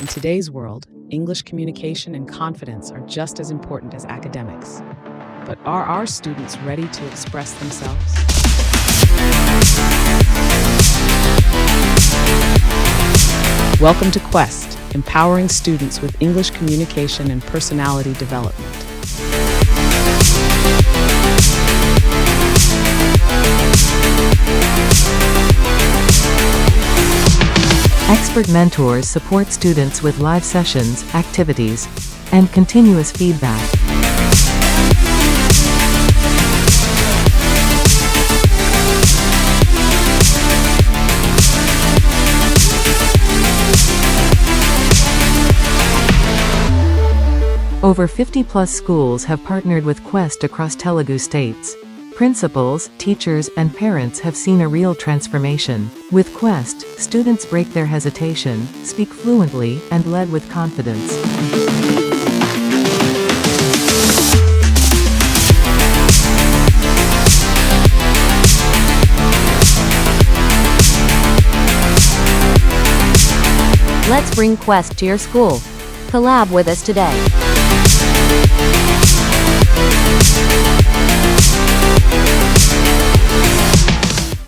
In today's world, English communication and confidence are just as important as academics. But are our students ready to express themselves? Welcome to Quest, empowering students with English communication and personality development. Expert mentors support students with live sessions, activities, and continuous feedback. Over 50+ schools have partnered with Quest across Telugu states. Principals, teachers, and parents have seen a real transformation. With Quest, students break their hesitation, speak fluently, and lead with confidence. Let's bring Quest to your school. Collab with us today.